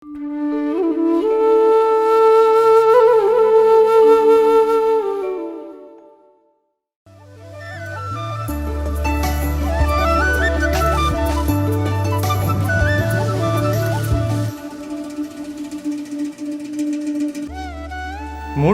মোৰ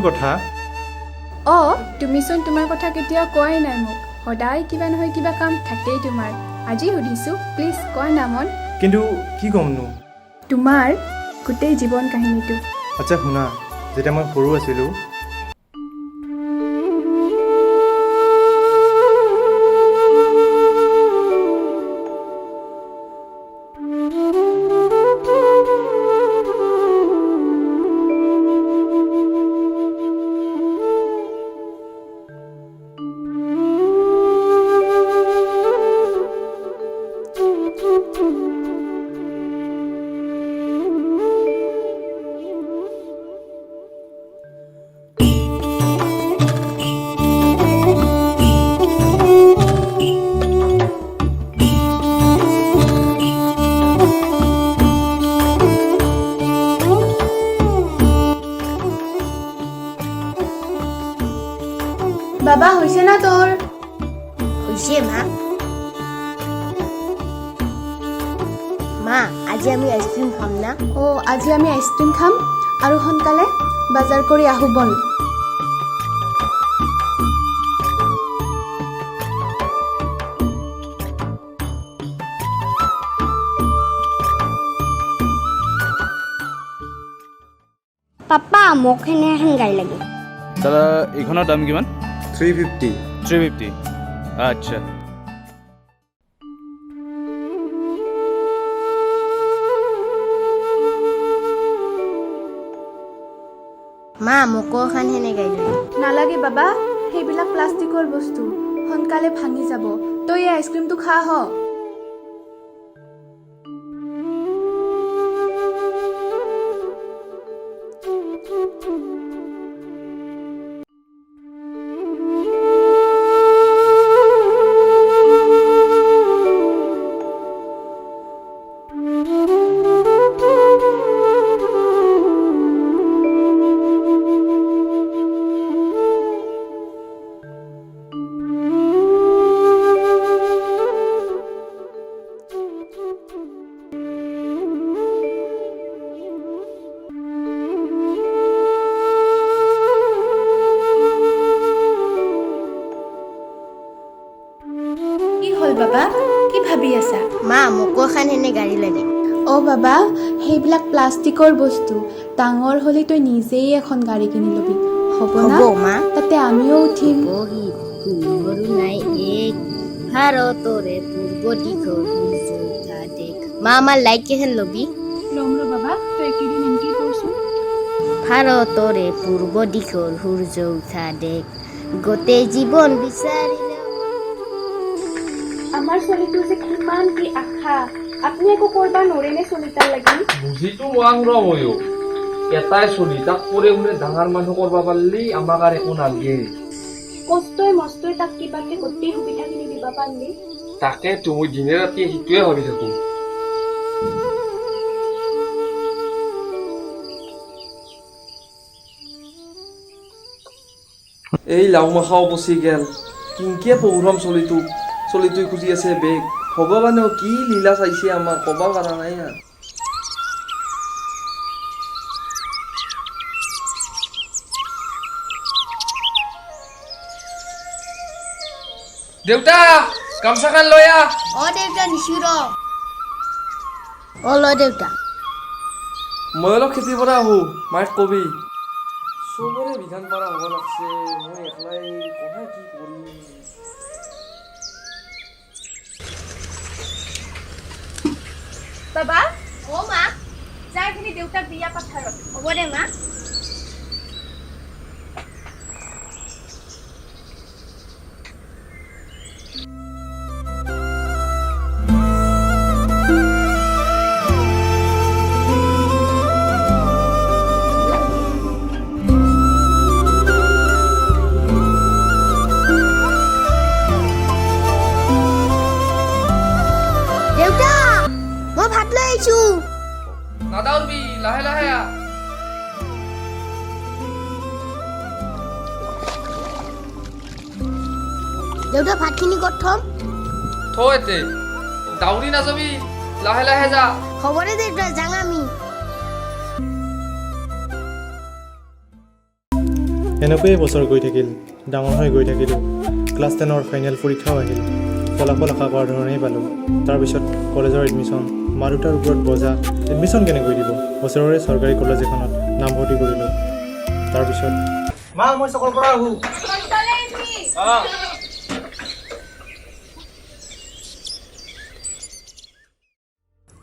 কথা তুমিচোন তোমাৰ কথা কেতিয়াও কোৱাই নাই মোক সদায় কিবা নহয় কিবা কাম থাকেই তোমাৰ আজি সুধিছোঁ প্লিজ কোৱা না মন কিন্তু কি ক'মনো তোমাৰ গোটেই জীৱন কাহিনীটো আচ্ছা শুনা যেতিয়া মই সৰু আছিলোঁ বাবা হৈছে না তোৰ হৈছে মা আজি আমি আইচক্ৰীম খাম না আজি আমি আইচক্ৰীম খাম আৰু সোনকালে বজাৰ কৰি আহোঁ বল পাপা মোক এনে এখন গাড়ী লাগে দাদা এইখনৰ দাম কিমান 350 350 আচ্ছা মা মোকো এখন সেনে গাড়ী লাগে নালাগে বাবা সেইবিলাক প্লাষ্টিকৰ বস্তু সোনকালে ভাঙি যাব তই এই আইচক্ৰীমটো খা হ বাবা কি ভাবি আছা মা মোকো এখন সেনে গাড়ী লাগে বাবা সেইবিলাক প্লাষ্টিকৰ বস্তু ডাঙৰ হ'লে তই নিজেই এখন গাড়ী কিনি ল'বি হ'ব না মা তাতে আমিও উঠিম নাই এক ভাৰতৰে পূৰ্ব দিশৰ দেশ মা আমাৰ লাইট কেখন ল'বি ল'ম ৰ বাবা তই একেদিন এনেকৈ কৰচোন ভাৰতৰে পূৰ্ব দিশৰ সূৰ্য উঠা দেশ গোটেই জীৱন বিচাৰিলে আমাৰ ছোৱালীটো যে কিমান কি আশা আপুনি একো কৰবা নৰেনে চলিতাৰ লাগি বুজিতো ওৱাং ৰ ময়ো এটাই চলি তাক কৰে বোলে ডাঙৰ মানুহ কৰবা পাৰিলি আমাক আৰু একো নালাগে কষ্টই মষ্টই তাক কিবাকে গোটেই সুবিধাখিনি দিবা পাৰিলি তাকে তুমি দিনে ৰাতি সেইটোৱে ভাবি থাকো এই লাও মাখাও পচি গেল কিংকিয়ে পৌৰম চলিটোই খুজি আছে বেগ ভগৱানেও কি লীলা চাইছে আমাৰ ক'ব পৰা নাই আৰু দেউতা গামছাখন লৈ আহ দেউতা নিছো ল দেউতা মই অলপ খেতিৰ পৰা আহোঁ মাক কবি চবৰে বিধান পৰা হ'ব লাগছে মই একলাই কহে কি কৰিম বাবা মা যাই কিনি দেউতাক বিয়া পথাৰত হ'ব দে মা নাদাউৰবি লাহে লাহে আহ দেউতা ভাতখিনি ক'ত থ'ম থৈ এতে দাউৰি নাযাবি লাহে লাহে যা খবৰে দেউতা যাং আমি এনেকৈয়ে বছৰ গৈ থাকিল ডাঙৰ হৈ গৈ থাকিলোঁ ক্লাছ 10ৰ ফাইনেল পৰীক্ষাও আহিল ফলাফল আশা কৰাৰ ধৰণেই পালোঁ তাৰপিছত কলেজৰ এডমিশ্যন মা দেউতাৰ ওপৰত বজা এডমিশ্যন কেনেকৈ দিব ওচৰৰে চৰকাৰী কলেজ এখনত নামভৰ্তি কৰিলোঁ তাৰপিছত মা মই চকৰ পৰা আহোঁ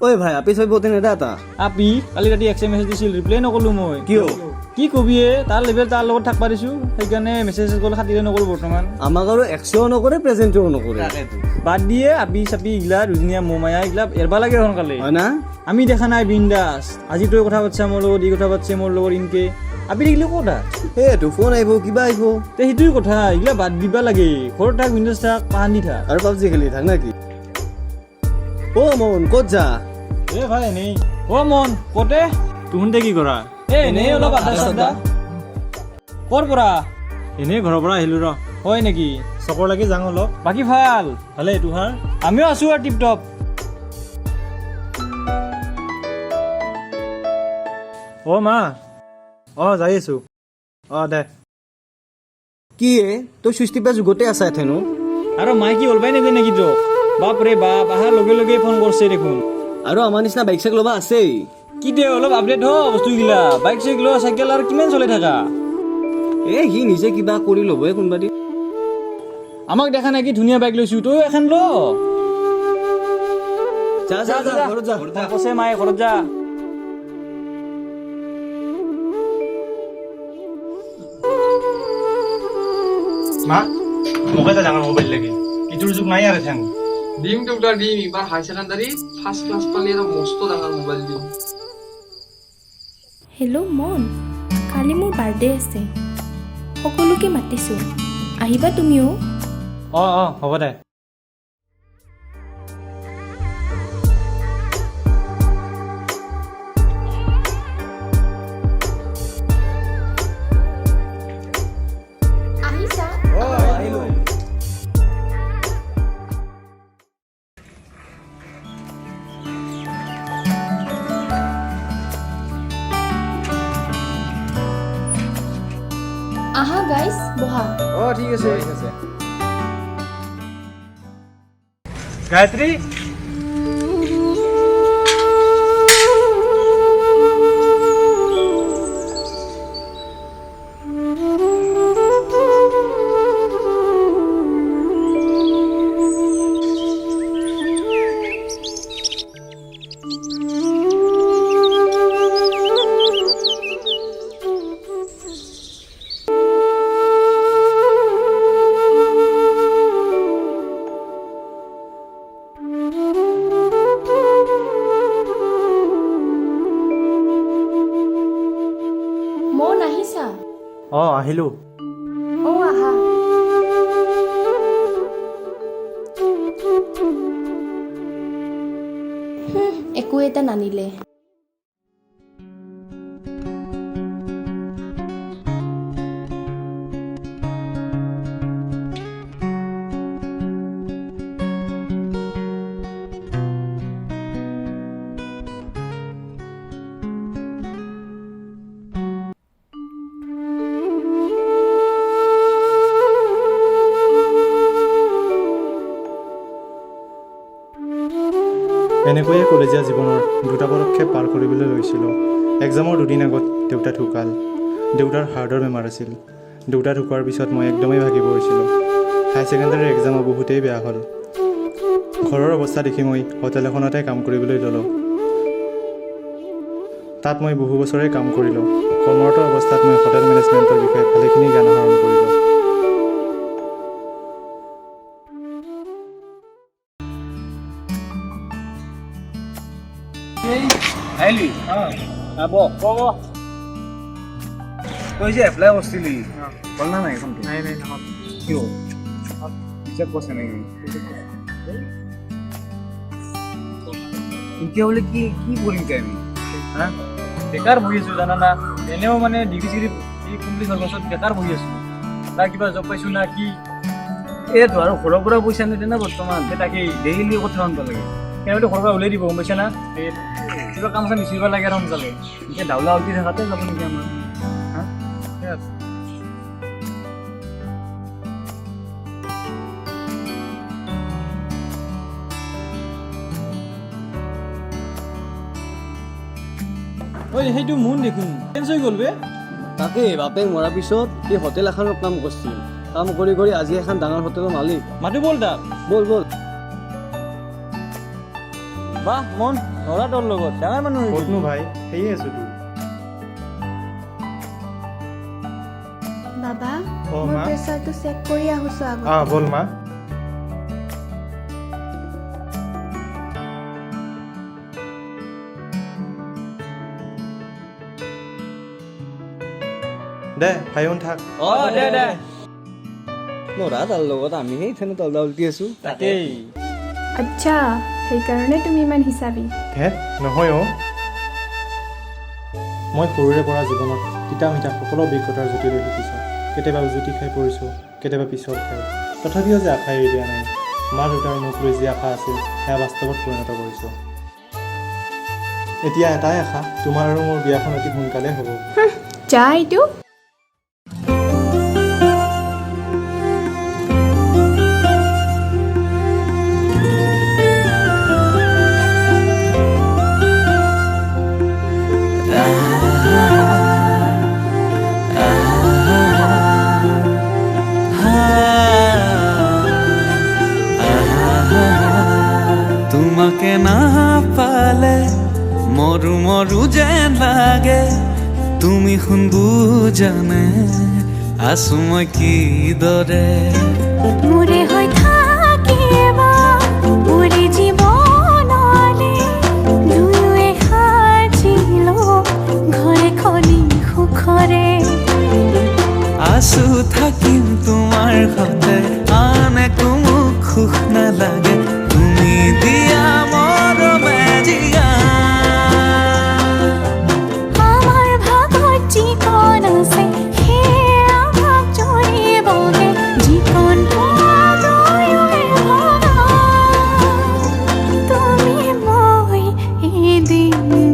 ঐ ভাই আপি ছবি বতে নেদা এটা আপি কালি ৰাতি এক্সে মেছেজ দিছিল ৰিপ্লাই নকলো মই কিয় কি কবি তাৰ লেভেল তাৰ লগত থাকবা দিছো সেইকাৰণে মেছেজ কল খাতিৰে নকৰো বৰ্তমান আমাক আৰু এক্সেও নকৰে প্ৰেজেণ্টও নকৰে বাদ দিয়ে আপি চাপি ইগলা দুজনীয়া মোমায়া ইগলা এৰবা লাগে সোনকালে হয় না আমি দেখা নাই বিন্দাস আজি তই কথা পাতিছা মোৰ লগত ই কথা পাতিছে মোৰ লগত ইনকে আপি দেখিলে ক'তা সেইটো ফোন আহিব কিবা আহিব তে সেইটোৱে কথা ইগলা বাদ দিবা লাগে ঘৰত থাক বিন্দাস থাক পাহানি থাক আৰু পাবজি খেলি থাক নাকি অ মন ক'ত যা এ ভাই এনেই অ মন ক'তে তুহুনতে কি কৰা এনেই অলপ আধা চাধা ক'ৰ পৰা এনেই ঘৰৰ পৰা আহিলোঁ ৰ হয় নেকি চকৰ লাগি যাওঁ অলপ বাকী ভাল ভালে তোহাৰ আমিও আছো আৰু টিপ টপ অ' মা অঁ যাই আছোঁ অঁ দে কি এ তই চুইচ টিপা যুগতে আছা এথেনো আৰু মাই কি ওলবাই নেদে নেকি তোক বাপ ৰে বাপ আহাৰ লগে লগে ফোন কৰিছে দেখোন আৰু আমাৰ নিচিনা বাইক চাইক ল'বা আছেই কি দে অলপ আপডেট হ বস্তুগিলা বাইক চাইকেল চাইকেল আৰু কিমান চলাই থাকা এ সি নিজে কিবা কৰি ল'বই কোনোবা দিন আমাক দেখা নাই কি ধুনীয়া বাইক লৈছো তই এখন ল যা যা যা ঘৰত যা কৈছে মায়ে ঘৰত যা মা মোক এটা ডাঙৰ মোবাইল লাগে ইটোৰ যুগ নাই আৰু থেং দিম দেউতা দিম এইবাৰ হাই ছেকেণ্ডাৰী ফাৰ্ষ্ট ক্লাছ পালি এটা মস্ত ডাঙৰ মোবাইল দিম হেল্ল' মন কালি মোৰ বাৰ্থডে আছে সকলোকে মাতিছোঁ আহিবা তুমিও অঁ অঁ হ'ব দে আহিছা আহা গাইজ বহা অ ঠিক আছে ঠিক আছে গায়ত্ৰী মন আহিছা অঁ আহিলোঁ অ আহা একো এটা নানিলে এনেকৈয়ে কলেজীয়া জীৱনৰ দুটা পদক্ষেপ পাৰ কৰিবলৈ লৈছিলোঁ এক্সামৰ দুদিন আগত দেউতা ঢুকাল দেউতাৰ হাৰ্টৰ বেমাৰ আছিল দেউতা ঢুকোৱাৰ পিছত মই একদমেই ভাগি পৰিছিলোঁ হাই ছেকেণ্ডাৰীৰ এক্সামো বহুতেই বেয়া হ'ল ঘৰৰ অৱস্থা দেখি মই হোটেল এখনতে কাম কৰিবলৈ ল'লোঁ তাত মই বহু বছৰেই কাম কৰিলোঁ কৰ্মৰত অৱস্থাত মই হোটেল মেনেজমেণ্টৰ বিষয়ে ভালেখিনি জ্ঞান আহৰণ কৰিলোঁ আহিলি তই যে এপ্লাই কৰিছিলি হ'ল না নাই এখন নাই নাই নহ'ল কিয় পিছত কৈছে নেকি এতিয়া বোলে কি কৰিম আমি হা বেকাৰ বহি আছোঁ জানানা এনেও মানে ডিগ্ৰী চিগ্ৰী কমপ্লিট হোৱাৰ পাছত বেকাৰ বহি আছোঁ না কিবা জব পাইছোঁ না কি এইটো আৰু ঘৰৰ পৰা পইচা নিদিয়ে না বৰ্তমান তাকেই ডেইলি কথা শুনিব লাগে সিহঁতে ঘৰৰ পৰা ওলাই দিব গম পাইছা না কিবা কাম চাম বিচাৰিব লাগে আৰু সোনকালে এতিয়া ডাউলা উলটি থকাতে যাব নেকি আমাৰ হা ঐ সেইটো মোন দেখোন চেঞ্জ হৈ গ'ল বে তাকে বাপেক মৰাৰ পিছত এই হোটেল এখনত কাম কৰিছিল কাম কৰি কৰি আজি এখন ডাঙৰ হোটেলৰ মালিক মাতো ব'ল তাক ব'ল ব'ল বাহ মন নৰা তোৰ লগত ডাঙৰ মানুহ হৈ ক'তনো ভাই সেয়ে আছোঁ তোৰ বাবা অ' মোৰ মা। প্ৰেচাৰটো চেক কৰি আহোঁছো আগত ব'ল মা দে ভাইন থাক অঁ দে দে নৰা তাৰ লগত আমি সেই থানে তলদা উলটি আছোঁ তাকেই আচ্ছা সেইকাৰণে তুমি ইমান হিচাপি হে নহয় অ' মই সৰুৰে পৰা জীৱনত তিতা মিঠা সকলো অভিজ্ঞতাৰ জুতি লৈ শিকিছোঁ কেতিয়াবা উজুতি খাই পৰিছোঁ কেতিয়াবা পিছল খাই তথাপিও যে আশা এৰি দিয়া নাই মা দেউতাৰ মোক লৈ যি আশা আছিল সেয়া বাস্তৱত পৰিণত কৰিছোঁ এতিয়া এটাই আশা তোমাৰ আৰু মোৰ বিয়াখন অতি সোনকালে হ'ব যা এইটো তোমাকে না পালে মরু মরু যেন লাগে তুমি শুন বুজানে আছো মই কি দৰে মোৰে হৈ থাকিবা পুৰি জীৱনলে দুয়োৱে সাজিলো ঘৰে খনি সুখৰে আছো থাকিম তোমাৰ সতে আন একো মোক সুখ নালাগে তুমি দিয়া মৰমে জিয়া আমাৰ ভাগত যিকণ আছে সেয়া ভাগ জৰিবগে যিকণ দুয়োৱে ভগা তুমি মই এদিন